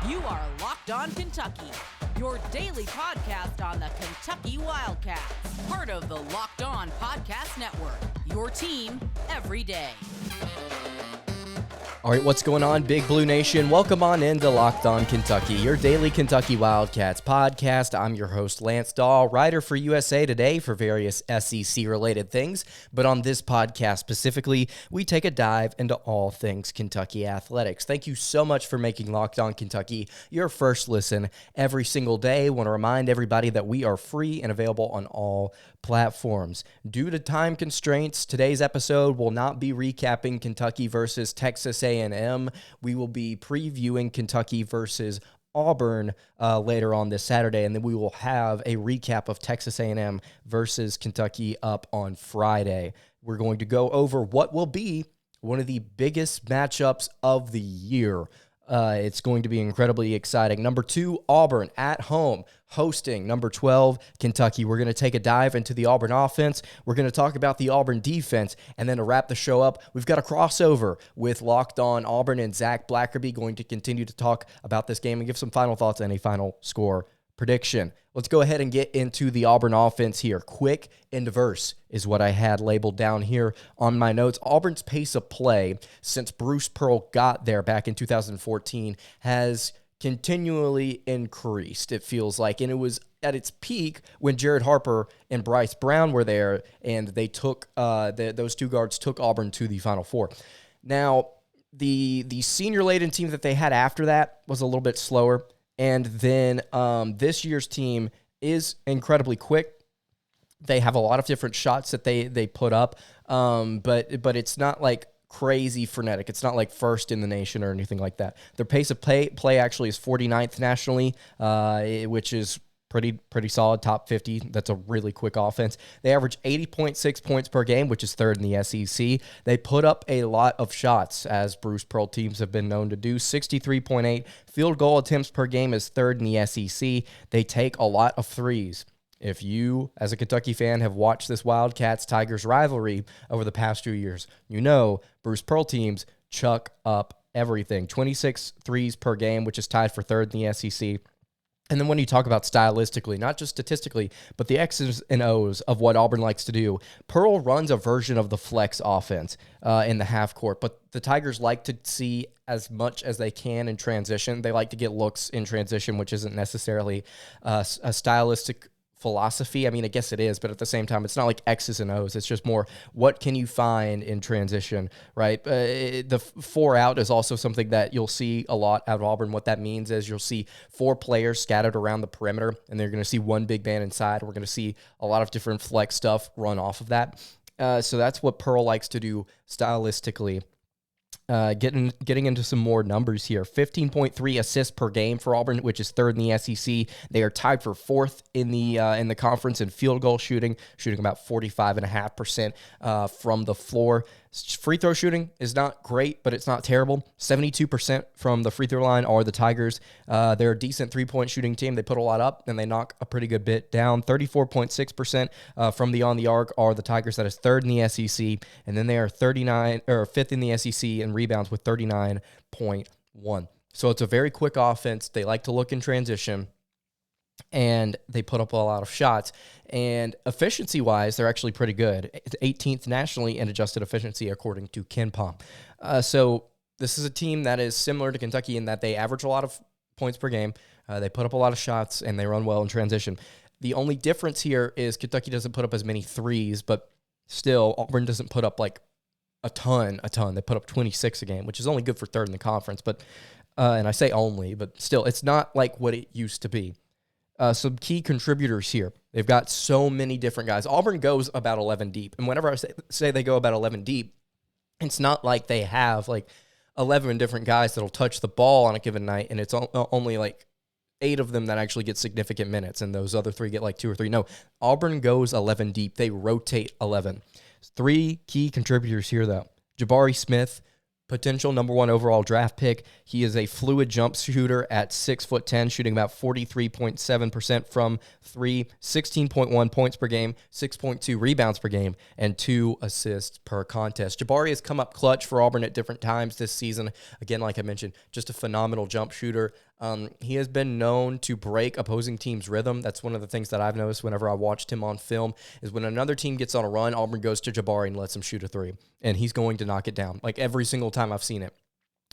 You are Locked On Kentucky, your daily podcast on the Kentucky Wildcats. Part of the Locked On Podcast Network, your team every day. All right, what's going on, Big Blue Nation? Welcome on into Locked On Kentucky, your daily Kentucky Wildcats podcast. I'm your host, Lance Dawe, writer for USA Today for various SEC-related things. But on this podcast specifically, we take a dive into all things Kentucky athletics. Thank you so much for making Locked On Kentucky your first listen every single day. I want to remind everybody that we are free and available on all platforms. Due to time constraints, today's episode will not be recapping Kentucky versus Texas A&M. We will be previewing Kentucky versus Auburn later on this Saturday, and then we will have a recap of Texas A&M versus Kentucky up on Friday. We're going to go over what will be one of the biggest matchups of the year. It's going to be incredibly exciting. Number 2, Auburn at home, hosting number 12, Kentucky. We're going to take a dive into the Auburn offense. We're going to talk about the Auburn defense. And then to wrap the show up, we've got a crossover with Locked On Auburn and Zac Blackerby, going to continue to talk about this game and give some final thoughts and a final score prediction. Let's go ahead and get into the Auburn offense here. Quick and diverse is what I had labeled down here on my notes. Auburn's pace of play since Bruce Pearl got there back in 2014 has continually increased, it feels like. And it was at its peak when Jared Harper and Bryce Brown were there, and they took those two guards took Auburn to the Final Four. Now, the senior-laden team that they had after that was a little bit slower. And then this year's team is incredibly quick. They have a lot of different shots that they put up, but it's not like crazy frenetic. It's not like first in the nation or anything like that. Their pace of play actually is 49th nationally, which is pretty solid, top 50. That's a really quick offense. They average 80.6 points per game, which is third in the SEC. They put up a lot of shots, as Bruce Pearl teams have been known to do. 63.8 field goal attempts per game is third in the SEC. They take a lot of threes. If you, as a Kentucky fan, have watched this Wildcats-Tigers rivalry over the past 2 years, you know Bruce Pearl teams chuck up everything. 26 threes per game, which is tied for third in the SEC. And then when you talk about stylistically, not just statistically, but the X's and O's of what Auburn likes to do, Pearl runs a version of the flex offense in the half court, but the Tigers like to see as much as they can in transition. They like to get looks in transition, which isn't necessarily a stylistic philosophy. I mean, I guess it is, but at the same time, it's not like X's and O's. It's just more, what can you find in transition, right? The 4 out is also something that you'll see a lot out of Auburn. What that means is you'll see 4 players scattered around the perimeter, and they're going to see 1 big man inside. We're going to see a lot of different flex stuff run off of that. So that's what Pearl likes to do stylistically. Getting into some more numbers here. 15.3 assists per game for Auburn, which is third in the SEC. They are tied for 4th in the conference in field goal shooting about 45.5% from the floor. Free throw shooting is not great, but it's not terrible. 72% from the free throw line are the Tigers. They're a decent three-point shooting team. They put a lot up, and they knock a pretty good bit down. 34.6% from the on the arc are the Tigers. That is third in the SEC, and then they are 5th in the SEC in rebounds with 39.1. So it's a very quick offense. They like to look in transition, and they put up a lot of shots. And efficiency-wise, they're actually pretty good. 18th nationally in adjusted efficiency, according to KenPom. So this is a team that is similar to Kentucky in that they average a lot of points per game. They put up a lot of shots, and they run well in transition. The only difference here is Kentucky doesn't put up as many threes, but still, Auburn doesn't put up like a ton. They put up 26 a game, which is only good for third in the conference. But and I say only, but still, it's not like what it used to be. Some key contributors here. They've got so many different guys. Auburn goes about 11 deep. And whenever I say they go about 11 deep, it's not like they have like 11 different guys that'll touch the ball on a given night, and it's only like 8 of them that actually get significant minutes, and those other 3 get like 2 or 3. No, Auburn goes 11 deep. They rotate 11. 3 key contributors here, though. Jabari Smith, potential number 1 overall draft pick. He is a fluid jump shooter at 6'10", shooting about 43.7% from 3, 16.1 points per game, 6.2 rebounds per game, and 2 assists per contest. Jabari has come up clutch for Auburn at different times this season. Again, like I mentioned, just a phenomenal jump shooter. He has been known to break opposing teams' rhythm. That's one of the things that I've noticed whenever I watched him on film is when another team gets on a run, Auburn goes to Jabari and lets him shoot a three, and he's going to knock it down. Like every single time I've seen it,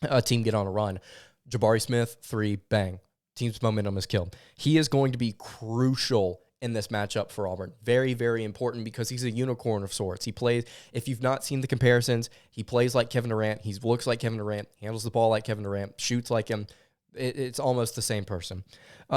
a team get on a run, Jabari Smith, three, bang. Team's momentum is killed. He is going to be crucial in this matchup for Auburn. Very, very important because he's a unicorn of sorts. He plays, if you've not seen the comparisons, he plays like Kevin Durant. He looks like Kevin Durant, handles the ball like Kevin Durant, shoots like him. It's almost the same person.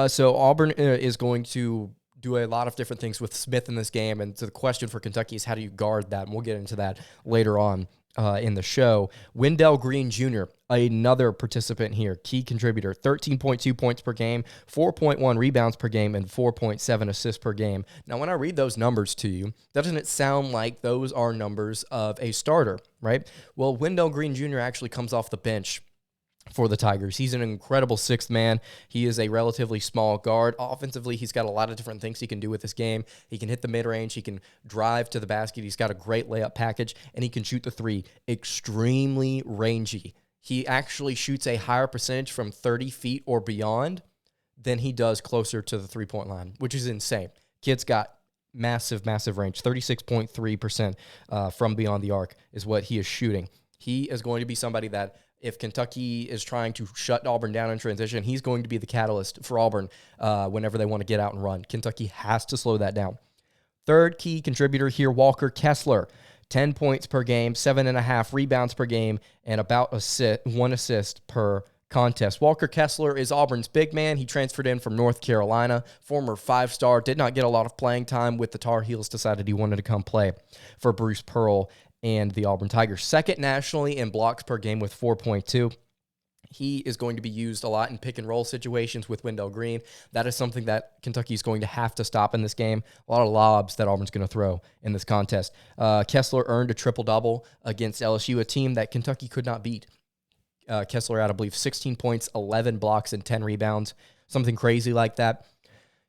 So Auburn is going to do a lot of different things with Smith in this game. And so the question for Kentucky is how do you guard that? And we'll get into that later on in the show. Wendell Green Jr., another participant here, key contributor, 13.2 points per game, 4.1 rebounds per game, and 4.7 assists per game. Now, when I read those numbers to you, doesn't it sound like those are numbers of a starter, right? Well, Wendell Green Jr. actually comes off the bench for the Tigers. He's an incredible sixth man. He is a relatively small guard. Offensively, he's got a lot of different things he can do with this game. He can hit the mid-range. He can drive to the basket. He's got a great layup package, and he can shoot the three. Extremely rangy. He actually shoots a higher percentage from 30 feet or beyond than he does closer to the three-point line, which is insane. Kid's got massive, massive range. 36.3% from beyond the arc is what he is shooting. He is going to be somebody that if Kentucky is trying to shut Auburn down in transition, he's going to be the catalyst for Auburn whenever they want to get out and run. Kentucky has to slow that down. Third key contributor here, Walker Kessler. 10 points per game, 7.5 rebounds per game, and about 1 assist per contest. Walker Kessler is Auburn's big man. He transferred in from North Carolina, former five-star, did not get a lot of playing time with the Tar Heels, decided he wanted to come play for Bruce Pearl and the Auburn Tigers. Second nationally in blocks per game with 4.2. He is going to be used a lot in pick-and-roll situations with Wendell Green. That is something that Kentucky is going to have to stop in this game. A lot of lobs that Auburn's going to throw in this contest. Kessler earned a triple-double against LSU, a team that Kentucky could not beat. Kessler had, I believe, 16 points, 11 blocks, and 10 rebounds, something crazy like that.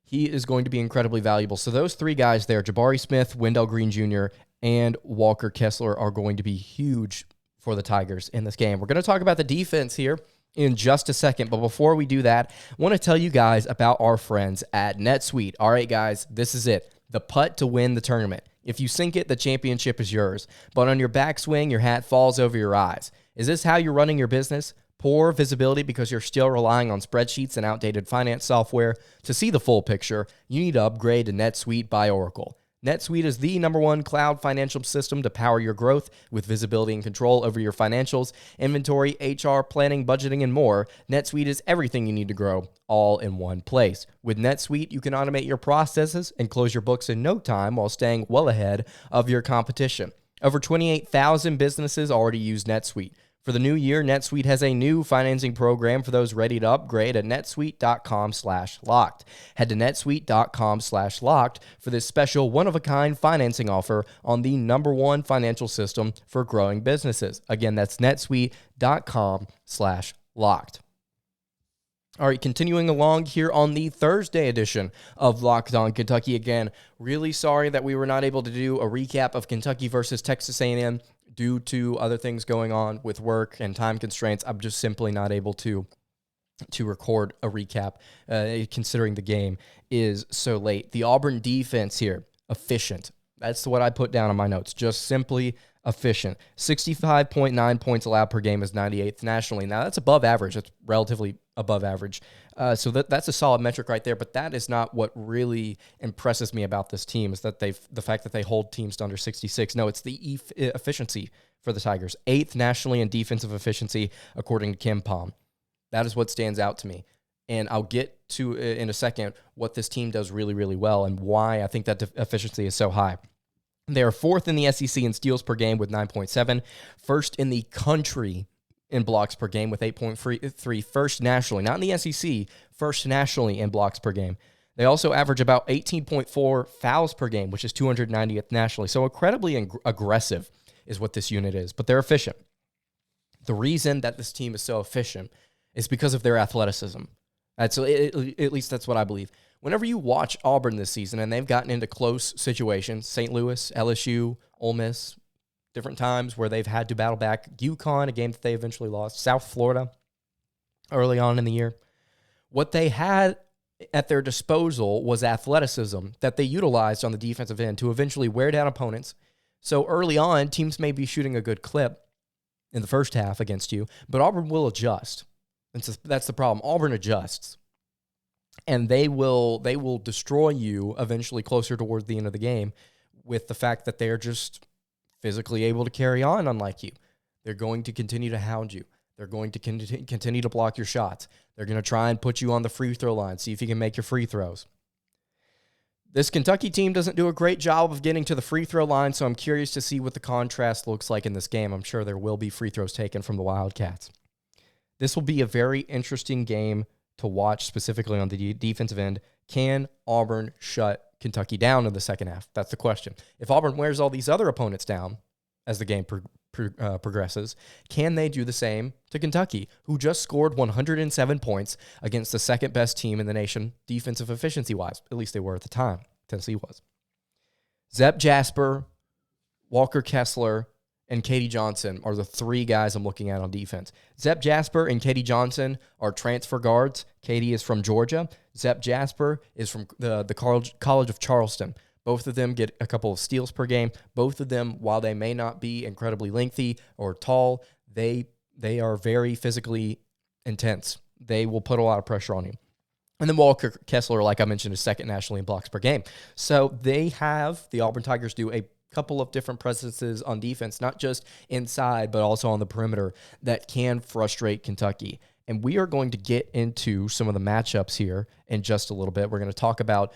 He is going to be incredibly valuable. So those three guys there, Jabari Smith, Wendell Green Jr., and Walker Kessler are going to be huge for the Tigers in this game. We're going to talk about the defense here in just a second, but before we do that, I want to tell you guys about our friends at NetSuite. All right, guys, this is it. The putt to win the tournament. If you sink it, the championship is yours. But on your backswing, your hat falls over your eyes. Is this how you're running your business? Poor visibility because you're still relying on spreadsheets and outdated finance software? To see the full picture, you need to upgrade to NetSuite by Oracle. NetSuite is the #1 cloud financial system to power your growth with visibility and control over your financials, inventory, HR, planning, budgeting, and more. NetSuite is everything you need to grow, all in one place. With NetSuite, you can automate your processes and close your books in no time while staying well ahead of your competition. Over 28,000 businesses already use NetSuite. For the new year, NetSuite has a new financing program for those ready to upgrade at netsuite.com/locked. Head to netsuite.com/locked for this special one-of-a-kind financing offer on the #1 financial system for growing businesses. Again, that's netsuite.com/locked. All right, continuing along here on the Thursday edition of Locked On Kentucky. Again, really sorry that we were not able to do a recap of Kentucky versus Texas A&M due to other things going on with work and time constraints. I'm just simply not able to record a recap considering the game is so late. The Auburn defense here, efficient. That's what I put down on my notes. Just simply efficient. 65.9 points allowed per game is 98th nationally. Now, that's above average. That's relatively above average. So that's a solid metric right there, but that is not what really impresses me about this team, is that the fact that they hold teams to under 66. No, it's the efficiency for the Tigers. 8th nationally in defensive efficiency, according to Kim Palm. That is what stands out to me. And I'll get to in a second what this team does really, really well and why I think that efficiency is so high. They are 4th in the SEC in steals per game with 9.7, 1st in the country in blocks per game with 8.3, first nationally, not in the SEC, first nationally in blocks per game. They also average about 18.4 fouls per game, which is 290th nationally. So incredibly aggressive is what this unit is, but they're efficient. The reason that this team is so efficient is because of their athleticism. At least that's what I believe. Whenever you watch Auburn this season and they've gotten into close situations, St. Louis, LSU, Ole Miss, different times where they've had to battle back, UConn, a game that they eventually lost, South Florida early on in the year. What they had at their disposal was athleticism that they utilized on the defensive end to eventually wear down opponents. So early on, teams may be shooting a good clip in the first half against you, but Auburn will adjust. That's the problem. Auburn adjusts. And they will destroy you eventually closer towards the end of the game with the fact that they're just physically able to carry on unlike you. They're going to continue to hound you. They're going to continue to block your shots. They're going to try and put you on the free throw line, see if you can make your free throws. This Kentucky team doesn't do a great job of getting to the free throw line, so I'm curious to see what the contrast looks like in this game. I'm sure there will be free throws taken from the Wildcats. This will be a very interesting game to watch, specifically on the defensive end. Can Auburn shut Kentucky down in the second half? That's the question. If Auburn wears all these other opponents down as the game progresses, can they do the same to Kentucky, who just scored 107 points against the second-best team in the nation defensive efficiency-wise? At least they were at the time. Tennessee was. Zep Jasper, Walker Kessler, and Katie Johnson are the three guys I'm looking at on defense. Zep Jasper and Katie Johnson are transfer guards. Katie is from Georgia. Zep Jasper is from the College of Charleston. Both of them get a couple of steals per game. Both of them, while they may not be incredibly lengthy or tall, they are very physically intense. They will put a lot of pressure on you. And then Walker Kessler, like I mentioned, is second nationally in blocks per game. So the Auburn Tigers do a couple of different presences on defense, not just inside, but also on the perimeter, that can frustrate Kentucky. And we are going to get into some of the matchups here in just a little bit. We're going to talk about,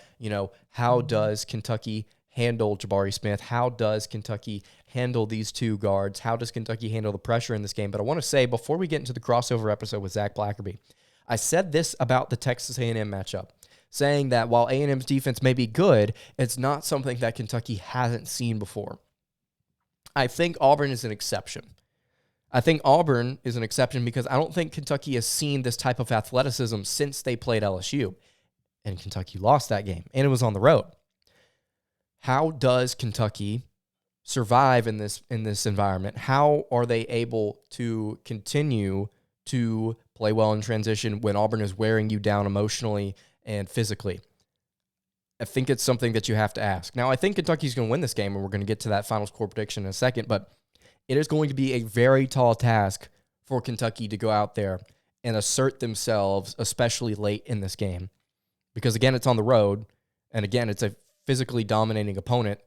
how does Kentucky handle Jabari Smith? How does Kentucky handle these two guards? How does Kentucky handle the pressure in this game? But I want to say, before we get into the crossover episode with Zac Blackerby, I said this about the Texas A&M matchup, saying that while A&M's defense may be good, it's not something that Kentucky hasn't seen before. I think Auburn is an exception. I think Auburn is an exception because I don't think Kentucky has seen this type of athleticism since they played LSU. And Kentucky lost that game, and it was on the road. How does Kentucky survive in this environment? How are they able to continue to play well in transition when Auburn is wearing you down emotionally and physically? I think it's something that you have to ask. Now, I think Kentucky's going to win this game, and we're going to get to that final score prediction in a second, but it is going to be a very tall task for Kentucky to go out there and assert themselves, especially late in this game. Because, again, it's on the road, and, again, it's a physically dominating opponent.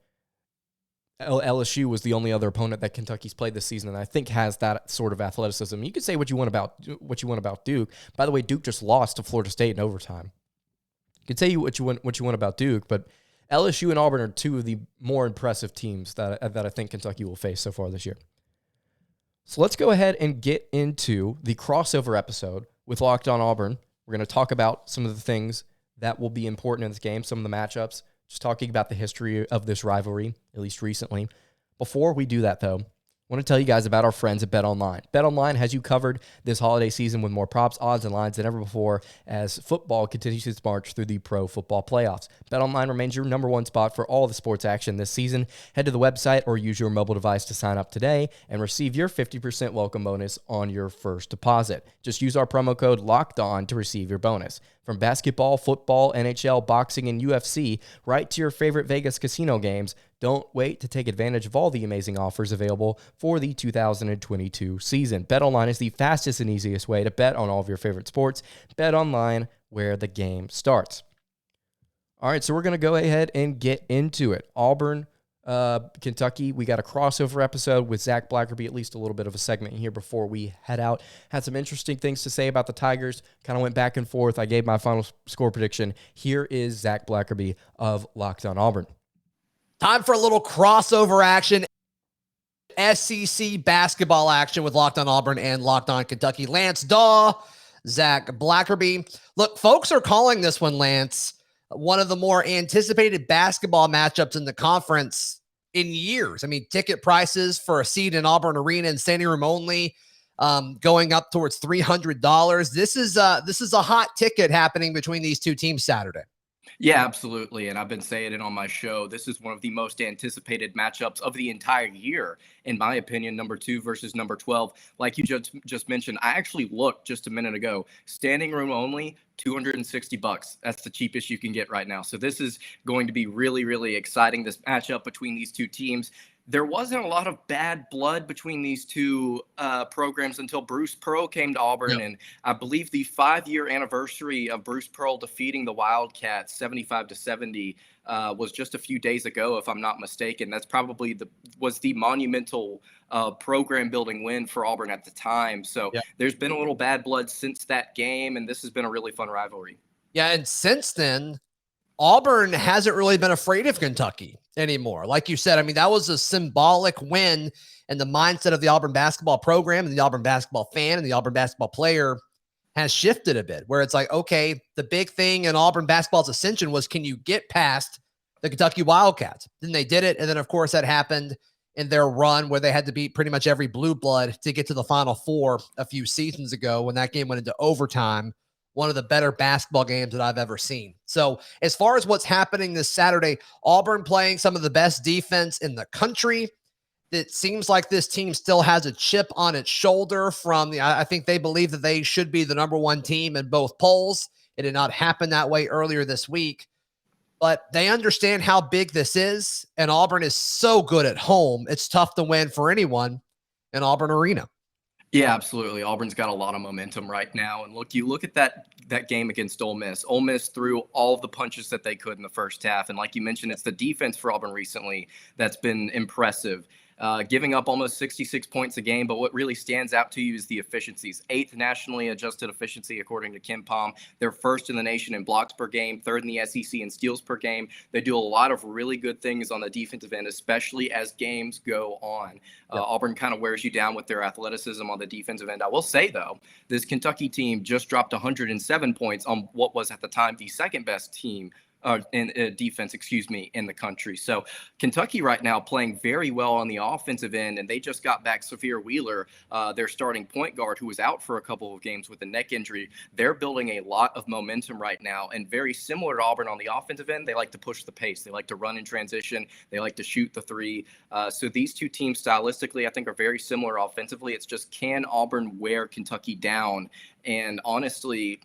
LSU was the only other opponent that Kentucky's played this season, and I think has that sort of athleticism. You could say what you want about Duke. By the way, Duke just lost to Florida State in overtime. You could say what you want about Duke, but LSU and Auburn are two of the more impressive teams that I think Kentucky will face so far this year. So let's go ahead and get into the crossover episode with Locked On Auburn. We're going to talk about some of the things that will be important in this game, some of the matchups, just talking about the history of this rivalry, at least recently. Before we do that, though, I want to tell you guys about our friends at BetOnline. BetOnline has you covered this holiday season with more props, odds, and lines than ever before as football continues its march through the pro football playoffs. BetOnline remains your number one spot for all the sports action this season. Head to the website or use your mobile device to sign up today and receive your 50% welcome bonus on your first deposit. Just use our promo code LOCKEDON to receive your bonus. From basketball, football, NHL, boxing, and UFC, right to your favorite Vegas casino games, don't wait to take advantage of all the amazing offers available for the 2022 season. BetOnline is the fastest and easiest way to bet on all of your favorite sports. BetOnline, where the game starts. All right, so we're going to go ahead and get into it. Auburn, Kentucky, we got a crossover episode with Zac Blackerby, at least a little bit of a segment here before we head out. Had some interesting things to say about the Tigers, kind of went back and forth. I gave my final score prediction. Here is Zac Blackerby of Locked On Auburn. Time for a little crossover action. SEC basketball action with Locked On Auburn and Locked On Kentucky. Lance Dawe, Zac Blackerby. Look, folks are calling this one, Lance, one of the more anticipated basketball matchups in the conference in years. I mean, ticket prices for a seat in Auburn Arena and standing room only going up towards $300. This is a hot ticket happening between these two teams Saturday. Yeah, absolutely. And I've been saying it on my show. This is one of the most anticipated matchups of the entire year, in my opinion. Number 2 versus number 12. Like you just mentioned, I actually looked just a minute ago. Standing room only, $260. That's the cheapest you can get right now. So this is going to be really, really exciting. This matchup between these two teams. There wasn't a lot of bad blood between these two programs until Bruce Pearl came to Auburn. Yep. And I believe the 5-year anniversary of Bruce Pearl defeating the Wildcats 75-70 was just a few days ago, if I'm not mistaken. That's probably was the monumental program building win for Auburn at the time. So yep. There's been a little bad blood since that game, and this has been a really fun rivalry. Yeah, and since then, Auburn hasn't really been afraid of Kentucky anymore. Like you said, I mean, that was a symbolic win, and the mindset of the Auburn basketball program and the Auburn basketball fan and the Auburn basketball player has shifted a bit, where it's like, okay, the big thing in Auburn basketball's ascension was, can you get past the Kentucky Wildcats? Then they did it. And then, of course, that happened in their run where they had to beat pretty much every blue blood to get to the Final Four a few seasons ago when that game went into overtime. One of the better basketball games that I've ever seen. So as far as what's happening this Saturday, Auburn playing some of the best defense in the country. It seems like this team still has a chip on its shoulder from I think they believe that they should be the number one team in both polls. It did not happen that way earlier this week, but they understand how big this is. And Auburn is so good at home. It's tough to win for anyone in Auburn Arena. Yeah, absolutely. Auburn's got a lot of momentum right now. And you look at that game against Ole Miss. Ole Miss threw all of the punches that they could in the first half. And like you mentioned, it's the defense for Auburn recently that's been impressive. Giving up almost 66 points a game. But what really stands out to you is the efficiencies. 8th nationally adjusted efficiency, according to KenPom. They're first in the nation in blocks per game, 3rd in the SEC in steals per game. They do a lot of really good things on the defensive end, especially as games go on. Auburn kind of wears you down with their athleticism on the defensive end. I will say, though, this Kentucky team just dropped 107 points on what was at the time the second best team in defense, in the country. So Kentucky right now playing very well on the offensive end, and they just got back Severe Wheeler, their starting point guard, who was out for a couple of games with a neck injury. They're building a lot of momentum right now, and very similar to Auburn on the offensive end, they like to push the pace. They like to run in transition. They like to shoot the three. So these two teams stylistically, I think, are very similar offensively. It's just, can Auburn wear Kentucky down? And honestly,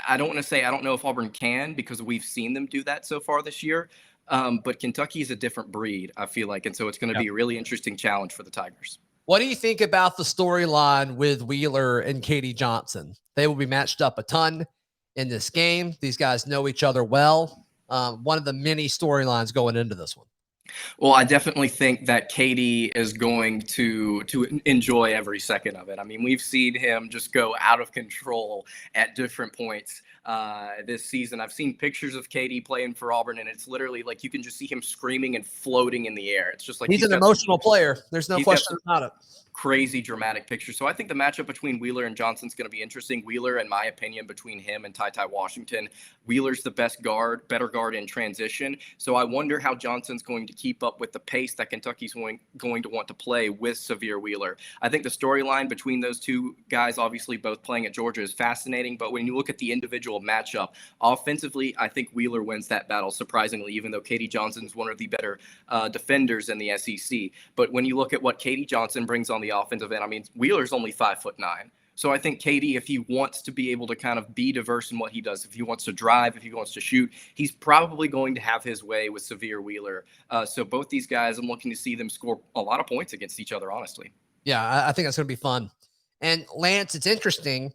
I don't want to say I don't know if Auburn can, because we've seen them do that so far this year. But Kentucky is a different breed, I feel like. And so it's going to be a really interesting challenge for the Tigers. What do you think about the storyline with Wheeler and Katie Johnson? They will be matched up a ton in this game. These guys know each other well. One of the many storylines going into this one. Well, I definitely think that Katie is going to enjoy every second of it. I mean, we've seen him just go out of control at different points this season. I've seen pictures of Katie playing for Auburn, and it's literally like you can just see him screaming and floating in the air. It's just like he's an emotional player. There's no question about it. Crazy dramatic picture. So I think the matchup between Wheeler and Johnson is going to be interesting. Wheeler, in my opinion, between him and Ty Washington, Wheeler's the better guard in transition. So I wonder how Johnson's going to keep up with the pace that Kentucky's going to want to play with Severe Wheeler. I think the storyline between those two guys, obviously both playing at Georgia, is fascinating. But when you look at the individual matchup, offensively, I think Wheeler wins that battle, surprisingly, even though Katie Johnson's one of the better defenders in the SEC. But when you look at what Katie Johnson brings on the offensive end, I mean, Wheeler's only 5'9". So I think Katie, if he wants to be able to kind of be diverse in what he does, if he wants to drive, if he wants to shoot, he's probably going to have his way with Severe Wheeler. So both these guys, I'm looking to see them score a lot of points against each other, honestly. Yeah, I think that's going to be fun. And Lance, it's interesting.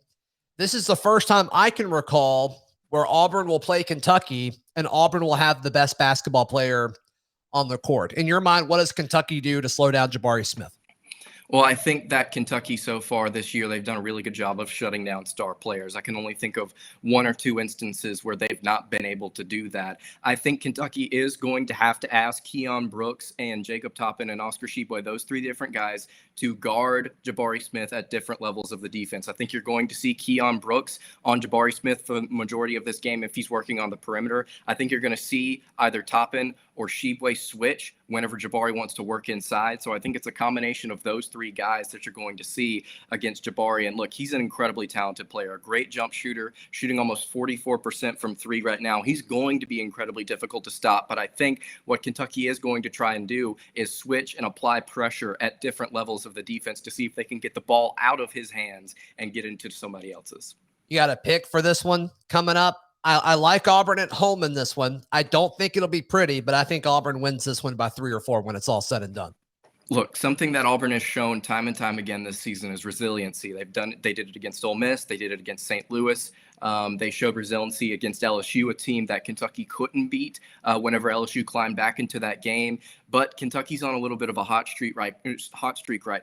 This is the first time I can recall where Auburn will play Kentucky and Auburn will have the best basketball player on the court. In your mind, what does Kentucky do to slow down Jabari Smith? Well, I think that Kentucky so far this year, they've done a really good job of shutting down star players. I can only think of one or two instances where they've not been able to do that. I think Kentucky is going to have to ask Keon Brooks and Jacob Toppin and Oscar Sheboy, those three different guys, to guard Jabari Smith at different levels of the defense. I think you're going to see Keon Brooks on Jabari Smith for the majority of this game if he's working on the perimeter. I think you're going to see either Toppin or Sheboy switch whenever Jabari wants to work inside. So I think it's a combination of those three guys that you're going to see against Jabari. And look, he's an incredibly talented player, a great jump shooter, shooting almost 44% from three right now. He's going to be incredibly difficult to stop. But I think what Kentucky is going to try and do is switch and apply pressure at different levels of the defense to see if they can get the ball out of his hands and get into somebody else's. You got a pick for this one coming up? I like Auburn at home in this one. I don't think it'll be pretty, but I think Auburn wins this one by 3 or 4 when it's all said and done. Look, something that Auburn has shown time and time again this season is resiliency. They did it against Ole Miss. They did it against St. Louis. They showed resiliency against LSU, a team that Kentucky couldn't beat whenever LSU climbed back into that game. But Kentucky's on a little bit of a hot streak right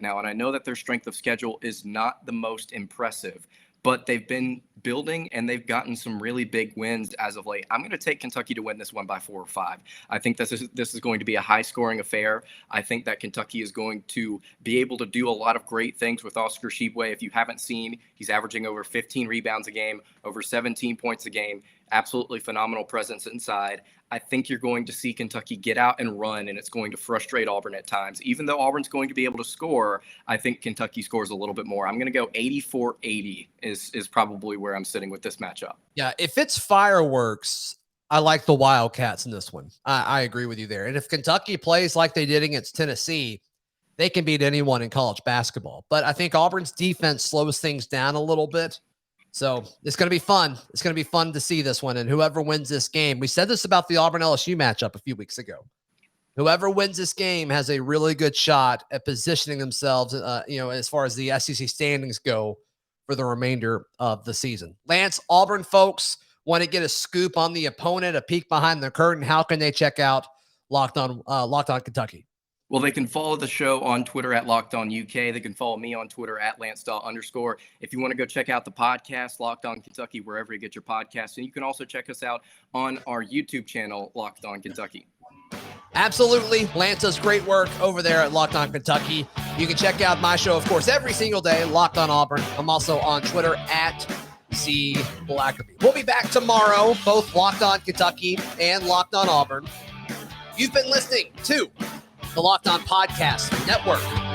now, and I know that their strength of schedule is not the most impressive, but they've been building and they've gotten some really big wins as of late. I'm going to take Kentucky to win this one by 4 or 5. I think this is going to be a high-scoring affair. I think that Kentucky is going to be able to do a lot of great things with Oscar Tshiebwe. If you haven't seen, he's averaging over 15 rebounds a game, over 17 points a game. Absolutely phenomenal presence inside. I think you're going to see Kentucky get out and run, and it's going to frustrate Auburn at times. Even though Auburn's going to be able to score, I think Kentucky scores a little bit more. I'm going to go 84-80 is probably where I'm sitting with this matchup. Yeah, if it's fireworks, I like the Wildcats in this one. I agree with you there. And if Kentucky plays like they did against Tennessee, they can beat anyone in college basketball. But I think Auburn's defense slows things down a little bit. So it's going to be fun. It's going to be fun to see this one. And whoever wins this game, we said this about the Auburn-LSU matchup a few weeks ago. Whoever wins this game has a really good shot at positioning themselves, as far as the SEC standings go for the remainder of the season. Lance, Auburn folks want to get a scoop on the opponent, a peek behind the curtain. How can they check out Locked On Kentucky? Well, they can follow the show on Twitter at Locked On UK. They can follow me on Twitter at @LanceDawe_. If you want to go check out the podcast, Locked On Kentucky, wherever you get your podcasts. And you can also check us out on our YouTube channel, Locked On Kentucky. Absolutely. Lance does great work over there at Locked On Kentucky. You can check out my show, of course, every single day, Locked On Auburn. I'm also on Twitter at Zac Blackerby. We'll be back tomorrow, both Locked On Kentucky and Locked On Auburn. You've been listening to the Locked On Podcast Network.